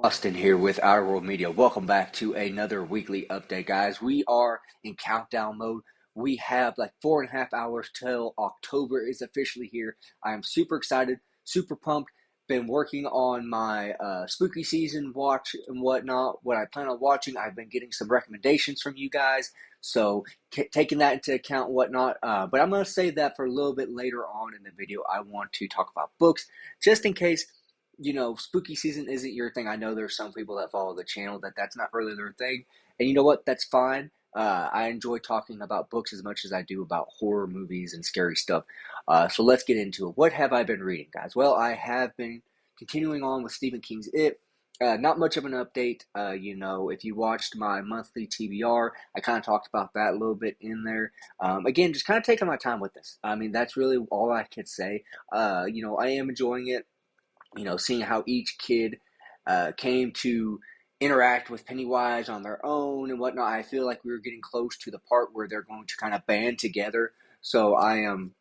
Austin here with Our World Media. Welcome back to another weekly update, guys. We are in countdown mode. We have like 4.5 hours till October is officially here. I am super excited, super pumped. Been working on my spooky season watch and whatnot. What I plan on watching, I've been getting some recommendations from you guys, so taking that into account, and whatnot. But I'm going to save that for a little bit later on in the video. I want to talk about books, just in case spooky season isn't your thing. I know there's some people that follow the channel that's not really their thing. And you know what? That's fine. I enjoy talking about books as much as I do about horror movies and scary stuff. So let's get into it. What have I been reading, guys? Well, I have been continuing on with Stephen King's It. Not much of an update. If you watched my monthly TBR, I kind of talked about that a little bit in there. Again, just kind of taking my time with this. I mean, that's really all I could say. I am enjoying it, seeing how each kid came to interact with Pennywise on their own and whatnot. I feel like we were getting close to the part where they're going to kind of band together. So I am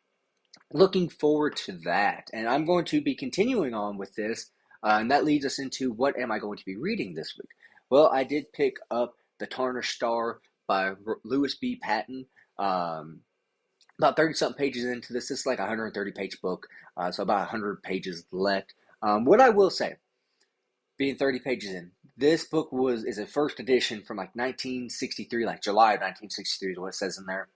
looking forward to that. And I'm going to be continuing on with this. And that leads us into what am I going to be reading this week? Well, I did pick up The Tarnished Star by Lewis B. Patton. About 30 something pages into this. This is like a 130-page book, so about 100 pages left. What I will say, being 30 pages in, this book is a first edition from like 1963, like July of 1963 is what it says in there.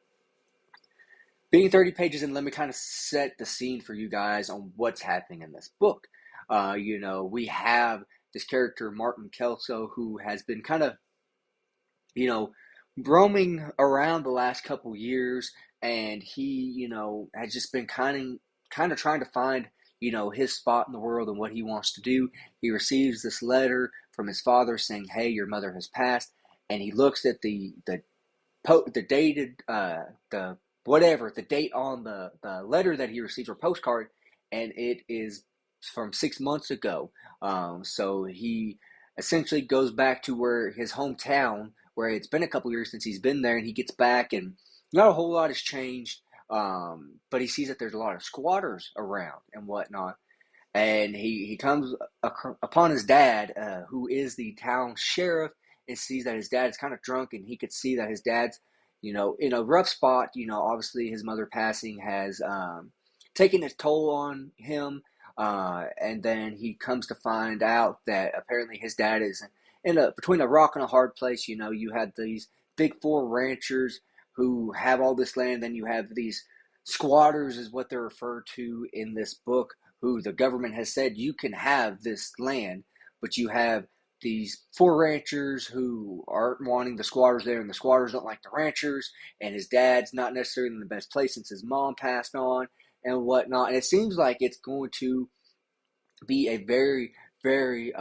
Being 30 pages in, let me kind of set the scene for you guys on what's happening in this book. We have this character, Martin Kelso, who has been kind of, roaming around the last couple years, and he, has just been kind of trying to find, his spot in the world and what he wants to do. He receives this letter from his father saying, "Hey, your mother has passed," and he looks at the dated the date on the letter that he receives, or postcard, and it is from 6 months ago. So he essentially goes back to where his hometown, where it's been a couple years since he's been there, and he gets back, and not a whole lot has changed. But he sees that there's a lot of squatters around and whatnot, and he comes upon his dad, who is the town sheriff, and sees that his dad is kind of drunk, and he could see that his dad's, in a rough spot. Obviously his mother passing has taken its toll on him, and then he comes to find out that apparently his dad is between a rock and a hard place. You had these big four ranchers who have all this land, then you have these squatters, is what they're referred to in this book, who the government has said you can have this land, but you have these four ranchers who aren't wanting the squatters there, and the squatters don't like the ranchers, and his dad's not necessarily in the best place since his mom passed on and whatnot. And it seems like it's going to be a very, very,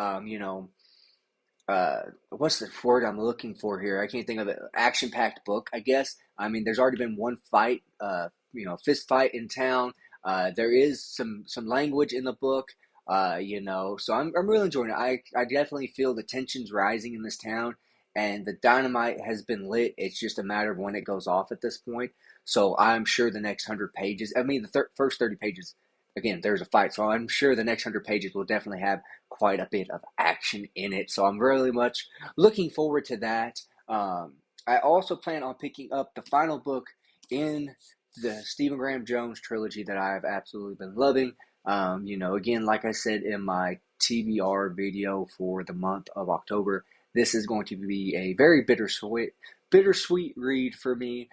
what's the word I'm looking for here? I can't think of it. Action-packed book, I guess. I mean, there's already been one fight, fist fight in town. There is some language in the book, so I'm really enjoying it. I definitely feel the tensions rising in this town, and the dynamite has been lit. It's just a matter of when it goes off at this point. So I'm sure the next 100 pages, I mean, the first 30 pages, again, there's a fight. So I'm sure the next 100 pages will definitely have quite a bit of action in it. So I'm really much looking forward to that. I also plan on picking up the final book in the Stephen Graham Jones trilogy that I've absolutely been loving. Again, like I said in my TBR video for the month of October, this is going to be a very bittersweet read for me.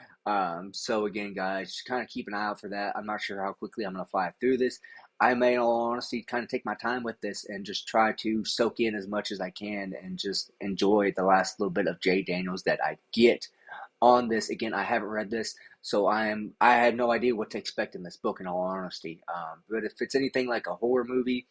So again, guys, just kind of keep an eye out for that. I'm not sure how quickly I'm going to fly through this. I may, in all honesty, kind of take my time with this and just try to soak in as much as I can and just enjoy the last little bit of Jay Daniels that I get on this. Again, I haven't read this, so I have no idea what to expect in this book, in all honesty. But if it's anything like a horror movie,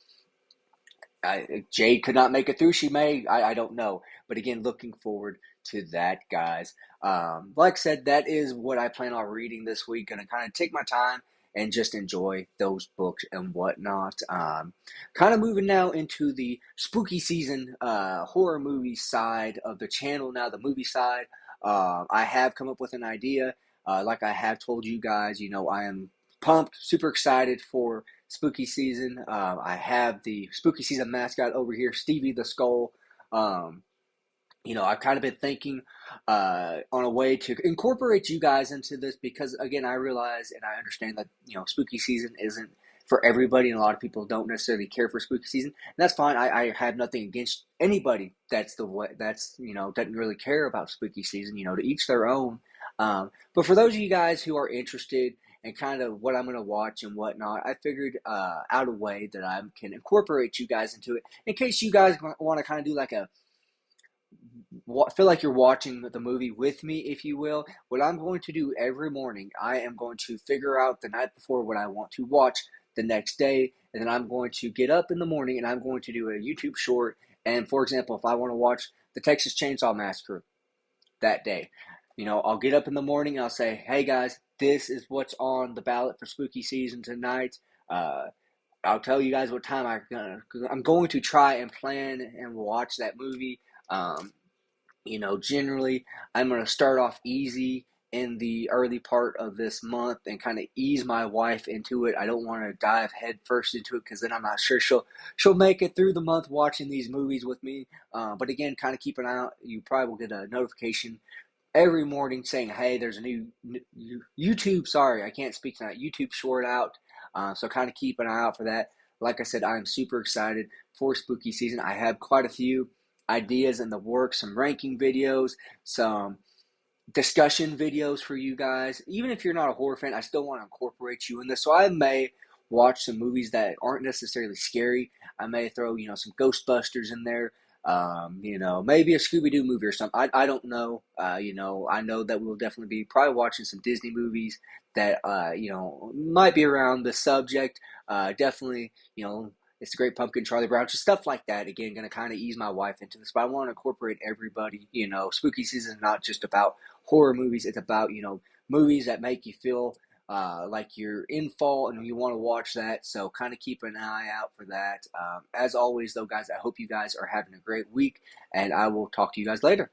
Jade could not make it through. She may. I don't know. But again, looking forward to that, guys. Like I said, that is what I plan on reading this week. Gonna kind of take my time and just enjoy those books and whatnot. Kind of moving now into the spooky season horror movie side of the channel now, the movie side. I have come up with an idea. Like I have told you guys, I am pumped, super excited for spooky season. I have the spooky season mascot over here, Stevie the Skull. Um, I've kind of been thinking on a way to incorporate you guys into this because, again, I realize and I understand that, spooky season isn't for everybody, and a lot of people don't necessarily care for spooky season. And that's fine. I have nothing against anybody that's the way that's, doesn't really care about spooky season, to each their own. But for those of you guys who are interested and kind of what I'm going to watch and whatnot, I figured out a way that I can incorporate you guys into it in case you guys want to kind of do like a feel like you're watching the movie with me, if you will. What I'm going to do every morning, I am going to figure out the night before what I want to watch the next day, and then I'm going to get up in the morning and I'm going to do a YouTube short. And for example, if I want to watch the Texas Chainsaw Massacre that day, I'll get up in the morning and I'll say, hey guys, this is what's on the ballot for spooky season tonight. Uh, I'll tell you guys what time I'm going to try and plan and watch that movie. Generally, I'm going to start off easy in the early part of this month and kind of ease my wife into it. I don't want to dive head first into it because then I'm not sure she'll make it through the month watching these movies with me. But again, kind of keep an eye out. You probably will get a notification every morning saying, hey, there's a new YouTube, sorry, I can't speak tonight, YouTube short out. So kind of keep an eye out for that. Like I said, I'm super excited for spooky season. I have quite a few ideas in the works, some ranking videos, some discussion videos for you guys. Even if you're not a horror fan, I still want to incorporate you in this. So I may watch some movies that aren't necessarily scary. I may throw, some Ghostbusters in there. Maybe a Scooby Doo movie or something. I don't know. I know that we'll definitely be probably watching some Disney movies that, might be around the subject. Definitely, it's the Great Pumpkin, Charlie Brown, just stuff like that. Again, going to kind of ease my wife into this, but I want to incorporate everybody. Spooky season is not just about horror movies. It's about, movies that make you feel like you're in fall and you want to watch that. So kind of keep an eye out for that. As always, though, guys, I hope you guys are having a great week, and I will talk to you guys later.